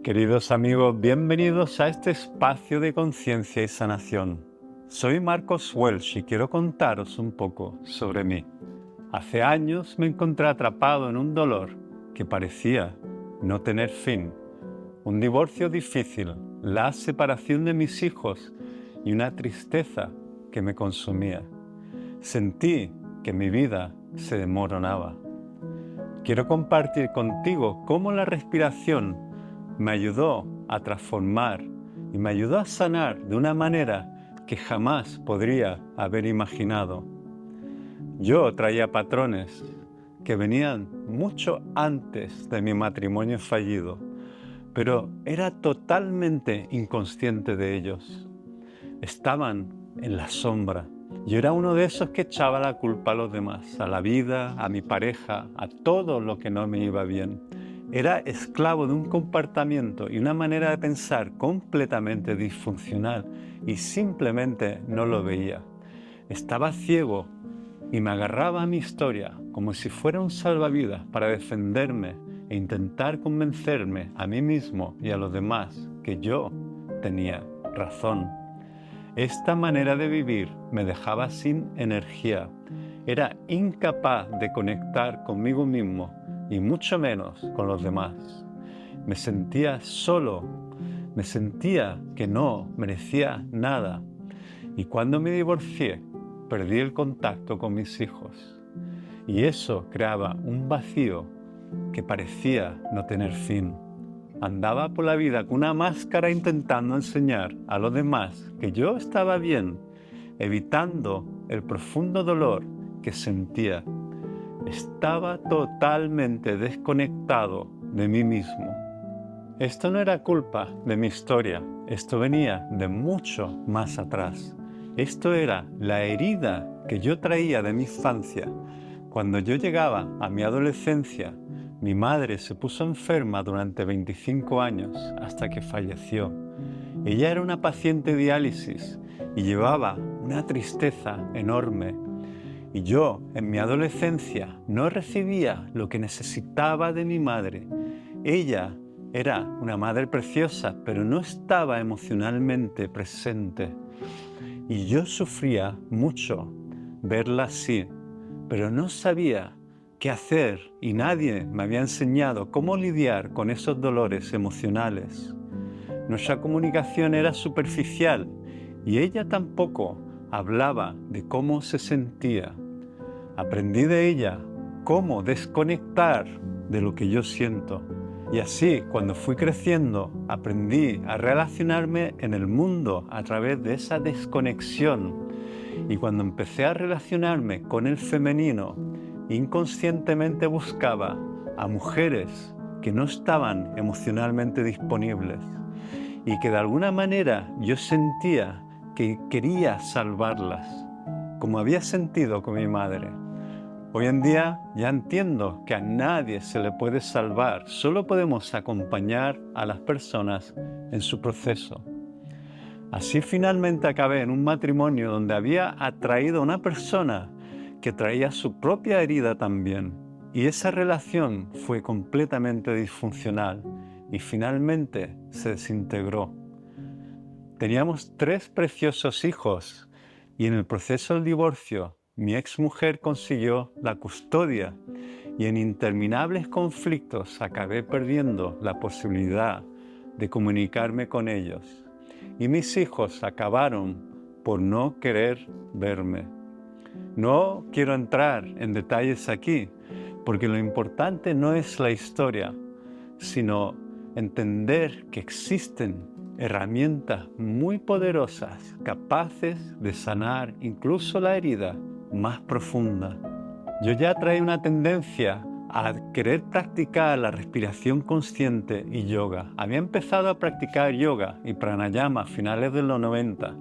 Queridos amigos, bienvenidos a este espacio de conciencia y sanación. Soy Marcos Welch y quiero contaros un poco sobre mí. Hace años me encontré atrapado en un dolor que parecía no tener fin. Un divorcio difícil, la separación de mis hijos y una tristeza que me consumía. Sentí que mi vida se desmoronaba. Quiero compartir contigo cómo la respiración me ayudó a transformar y me ayudó a sanar de una manera que jamás podría haber imaginado. Yo traía patrones que venían mucho antes de mi matrimonio fallido, pero era totalmente inconsciente de ellos. Estaban en la sombra. Yo era uno de esos que echaba la culpa a los demás, a la vida, a mi pareja, a todo lo que no me iba bien. Era esclavo de un comportamiento y una manera de pensar completamente disfuncional y simplemente no lo veía. Estaba ciego y me agarraba a mi historia como si fuera un salvavidas para defenderme e intentar convencerme a mí mismo y a los demás que yo tenía razón. Esta manera de vivir me dejaba sin energía. Era incapaz de conectar conmigo mismo y mucho menos con los demás. Me sentía solo, me sentía que no merecía nada. Y cuando me divorcié, perdí el contacto con mis hijos. Y eso creaba un vacío que parecía no tener fin. Andaba por la vida con una máscara intentando enseñar a los demás que yo estaba bien, evitando el profundo dolor que sentía. Estaba totalmente desconectado de mí mismo. Esto no era culpa de mi historia, esto venía de mucho más atrás. Esto era la herida que yo traía de mi infancia. Cuando yo llegaba a mi adolescencia, mi madre se puso enferma durante 25 años hasta que falleció. Ella era una paciente de diálisis y llevaba una tristeza enorme. Y yo, en mi adolescencia, no recibía lo que necesitaba de mi madre. Ella era una madre preciosa, pero no estaba emocionalmente presente. Y yo sufría mucho verla así, pero no sabía qué hacer y nadie me había enseñado cómo lidiar con esos dolores emocionales. Nuestra comunicación era superficial y ella tampoco hablaba de cómo se sentía. Aprendí de ella cómo desconectar de lo que yo siento. Y así, cuando fui creciendo, aprendí a relacionarme en el mundo a través de esa desconexión. Y cuando empecé a relacionarme con el femenino, inconscientemente buscaba a mujeres que no estaban emocionalmente disponibles y que de alguna manera yo sentía que quería salvarlas, como había sentido con mi madre. Hoy en día ya entiendo que a nadie se le puede salvar, solo podemos acompañar a las personas en su proceso. Así finalmente acabé en un matrimonio donde había atraído a una persona que traía su propia herida también. Y esa relación fue completamente disfuncional y finalmente se desintegró. Teníamos 3 preciosos hijos y en el proceso del divorcio mi exmujer consiguió la custodia y en interminables conflictos acabé perdiendo la posibilidad de comunicarme con ellos. Y mis hijos acabaron por no querer verme. No quiero entrar en detalles aquí, porque lo importante no es la historia, sino entender que existen herramientas muy poderosas capaces de sanar incluso la herida más profunda. Yo ya traía una tendencia a querer practicar la respiración consciente y yoga. Había empezado a practicar yoga y pranayama a finales de los 90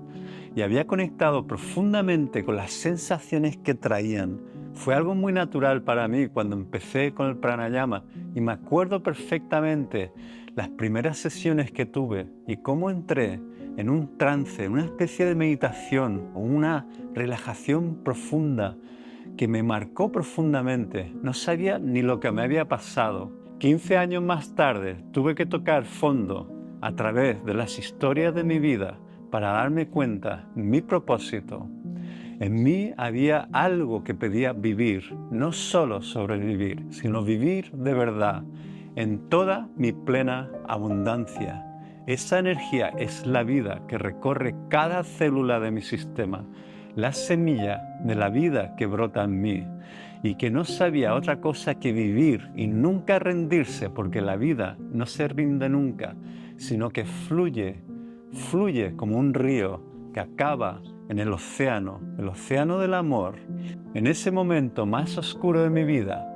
y había conectado profundamente con las sensaciones que traían. Fue algo muy natural para mí cuando empecé con el pranayama y me acuerdo perfectamente las primeras sesiones que tuve y cómo entré en un trance, una especie de meditación o una relajación profunda que me marcó profundamente. No sabía ni lo que me había pasado, 15 años más tarde tuve que tocar fondo a través de las historias de mi vida para darme cuenta de mi propósito. En mí había algo que pedía vivir, no solo sobrevivir, sino vivir de verdad, en toda mi plena abundancia. Esa energía es la vida que recorre cada célula de mi sistema, la semilla de la vida que brota en mí, y que no sabía otra cosa que vivir y nunca rendirse, porque la vida no se rinde nunca, sino que fluye como un río que acaba en el océano del amor. En ese momento más oscuro de mi vida,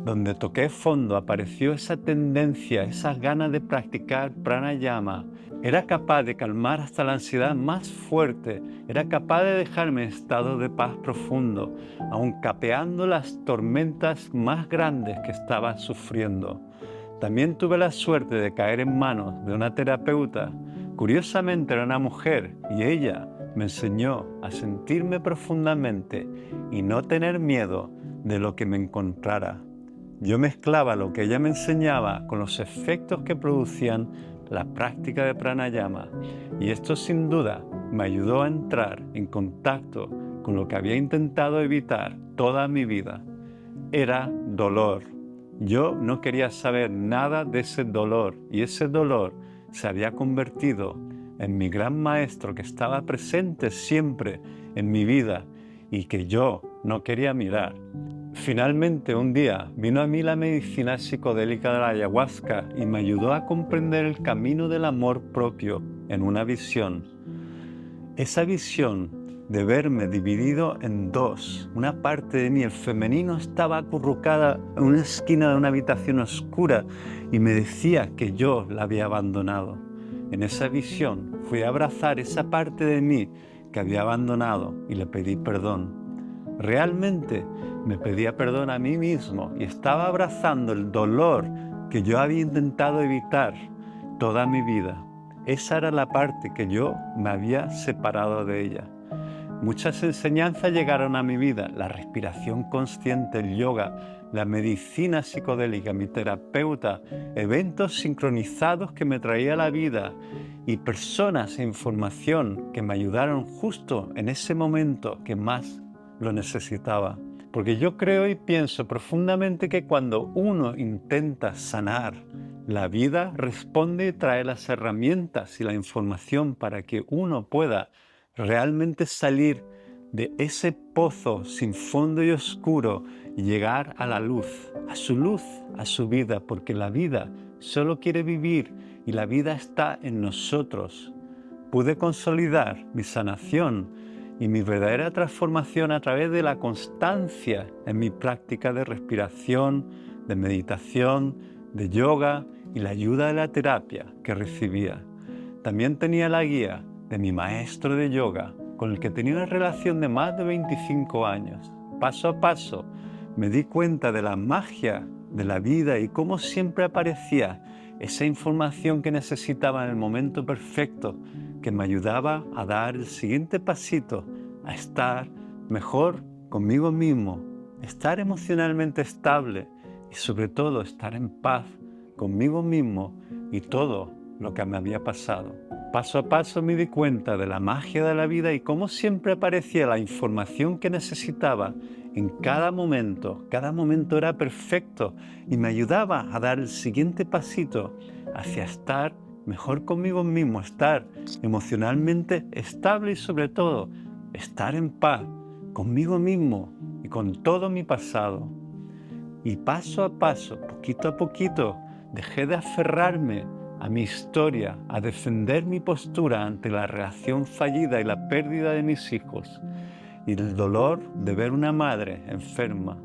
donde toqué fondo, apareció esa tendencia, esas ganas de practicar pranayama. Era capaz de calmar hasta la ansiedad más fuerte, era capaz de dejarme en estado de paz profundo, aun capeando las tormentas más grandes que estaba sufriendo. También tuve la suerte de caer en manos de una terapeuta. Curiosamente era una mujer y ella me enseñó a sentirme profundamente y no tener miedo de lo que me encontrara. Yo mezclaba lo que ella me enseñaba con los efectos que producían la práctica de pranayama, y esto sin duda me ayudó a entrar en contacto con lo que había intentado evitar toda mi vida. Era dolor. Yo no quería saber nada de ese dolor, y ese dolor se había convertido en mi gran maestro que estaba presente siempre en mi vida y que yo no quería mirar. Finalmente un día vino a mí la medicina psicodélica de la ayahuasca y me ayudó a comprender el camino del amor propio en una visión. Esa visión de verme dividido en dos. Una parte de mí, el femenino, estaba acurrucada en una esquina de una habitación oscura y me decía que yo la había abandonado. En esa visión fui a abrazar esa parte de mí que había abandonado y le pedí perdón. Realmente me pedía perdón a mí mismo y estaba abrazando el dolor que yo había intentado evitar toda mi vida. Esa era la parte que yo me había separado de ella. Muchas enseñanzas llegaron a mi vida: la respiración consciente, el yoga, la medicina psicodélica, mi terapeuta, eventos sincronizados que me traía la vida y personas e información que me ayudaron justo en ese momento que más lo necesitaba. Porque yo creo y pienso profundamente que cuando uno intenta sanar, la vida responde y trae las herramientas y la información para que uno pueda realmente salir de ese pozo sin fondo y oscuro y llegar a la luz, a su vida, porque la vida solo quiere vivir y la vida está en nosotros. Pude consolidar mi sanación y mi verdadera transformación a través de la constancia en mi práctica de respiración, de meditación, de yoga y la ayuda de la terapia que recibía. También tenía la guía de mi maestro de yoga, con el que tenía una relación de más de 25 años. Paso a paso me di cuenta de la magia de la vida y cómo siempre aparecía esa información que necesitaba en el momento perfecto, que me ayudaba a dar el siguiente pasito, a estar mejor conmigo mismo, estar emocionalmente estable y sobre todo estar en paz conmigo mismo y todo lo que me había pasado. Paso a paso me di cuenta de la magia de la vida y cómo siempre aparecía la información que necesitaba en cada momento. Cada momento era perfecto y me ayudaba a dar el siguiente pasito hacia estar mejor conmigo mismo, estar emocionalmente estable y sobre todo estar en paz conmigo mismo y con todo mi pasado. Y paso a paso, poquito a poquito, dejé de aferrarme a mi historia, a defender mi postura ante la relación fallida y la pérdida de mis hijos y el dolor de ver una madre enferma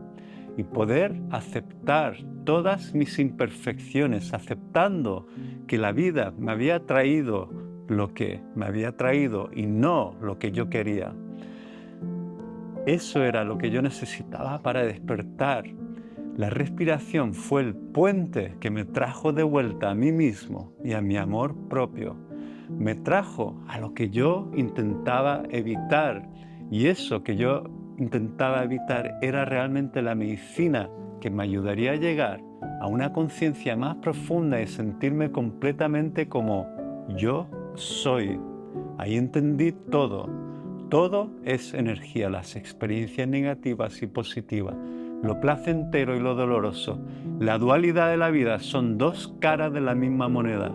y poder aceptar todas mis imperfecciones, aceptando que la vida me había traído lo que me había traído y no lo que yo quería. Eso era lo que yo necesitaba para despertar. La respiración fue el puente que me trajo de vuelta a mí mismo y a mi amor propio. Me trajo a lo que yo intentaba evitar, y eso que yo intentaba evitar era realmente la medicina que me ayudaría a llegar a una conciencia más profunda y sentirme completamente como yo soy. Ahí entendí todo. Todo es energía, las experiencias negativas y positivas, lo placentero y lo doloroso. La dualidad de la vida son dos caras de la misma moneda.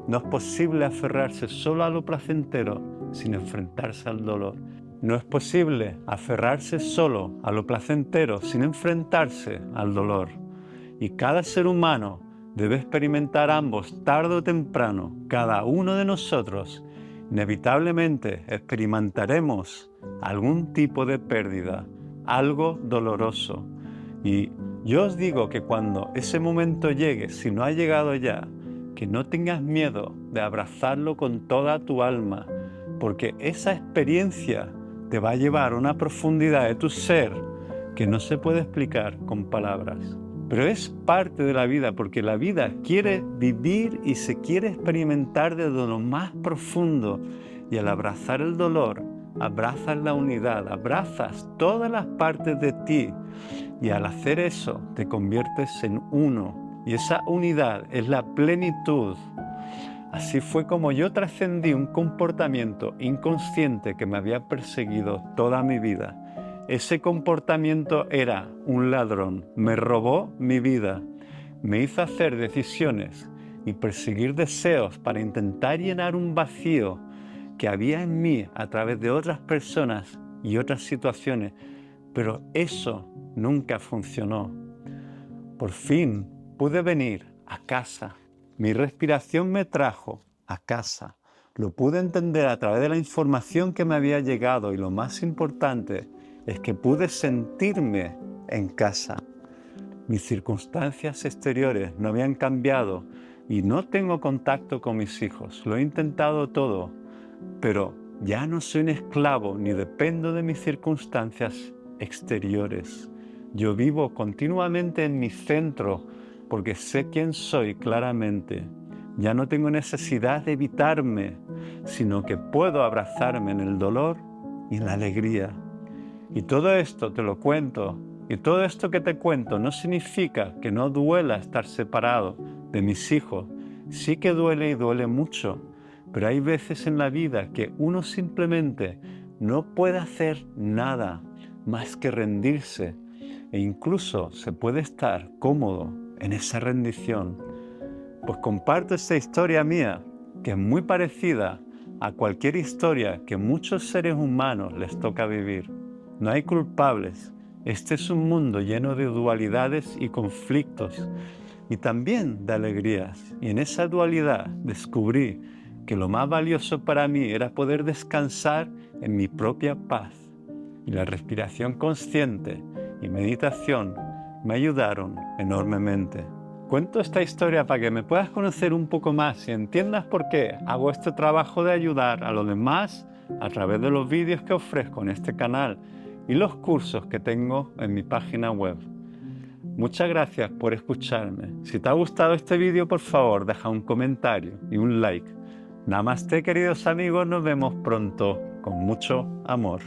No es posible aferrarse solo a lo placentero sin enfrentarse al dolor. No es posible aferrarse solo a lo placentero sin enfrentarse al dolor. Y cada ser humano debe experimentar ambos tarde o temprano. Cada uno de nosotros inevitablemente experimentaremos algún tipo de pérdida, algo doloroso. Y yo os digo que cuando ese momento llegue, si no ha llegado ya, que no tengas miedo de abrazarlo con toda tu alma, porque esa experiencia te va a llevar a una profundidad de tu ser que no se puede explicar con palabras. Pero es parte de la vida, porque la vida quiere vivir y se quiere experimentar desde lo más profundo. Y al abrazar el dolor, abrazas la unidad, abrazas todas las partes de ti. Y al hacer eso, te conviertes en uno. Y esa unidad es la plenitud. Así fue como yo trascendí un comportamiento inconsciente que me había perseguido toda mi vida. Ese comportamiento era un ladrón, me robó mi vida, me hizo hacer decisiones y perseguir deseos para intentar llenar un vacío que había en mí a través de otras personas y otras situaciones, pero eso nunca funcionó. Por fin pude venir a casa, mi respiración me trajo a casa, lo pude entender a través de la información que me había llegado y lo más importante es que pude sentirme en casa. Mis circunstancias exteriores no habían cambiado y no tengo contacto con mis hijos. Lo he intentado todo, pero ya no soy un esclavo ni dependo de mis circunstancias exteriores. Yo vivo continuamente en mi centro porque sé quién soy claramente. Ya no tengo necesidad de evitarme, sino que puedo abrazarme en el dolor y en la alegría. Y todo esto te lo cuento, y todo esto que te cuento no significa que no duela estar separado de mis hijos. Sí que duele y duele mucho, pero hay veces en la vida que uno simplemente no puede hacer nada más que rendirse, e incluso se puede estar cómodo en esa rendición. Pues comparto esta historia mía, que es muy parecida a cualquier historia que muchos seres humanos les toca vivir. No hay culpables. Este es un mundo lleno de dualidades y conflictos y también de alegrías. Y en esa dualidad descubrí que lo más valioso para mí era poder descansar en mi propia paz. Y la respiración consciente y meditación me ayudaron enormemente. Cuento esta historia para que me puedas conocer un poco más y entiendas por qué hago este trabajo de ayudar a los demás a través de los vídeos que ofrezco en este canal y los cursos que tengo en mi página web. Muchas gracias por escucharme. Si te ha gustado este vídeo, por favor, deja un comentario y un like. Namaste, queridos amigos, nos vemos pronto con mucho amor.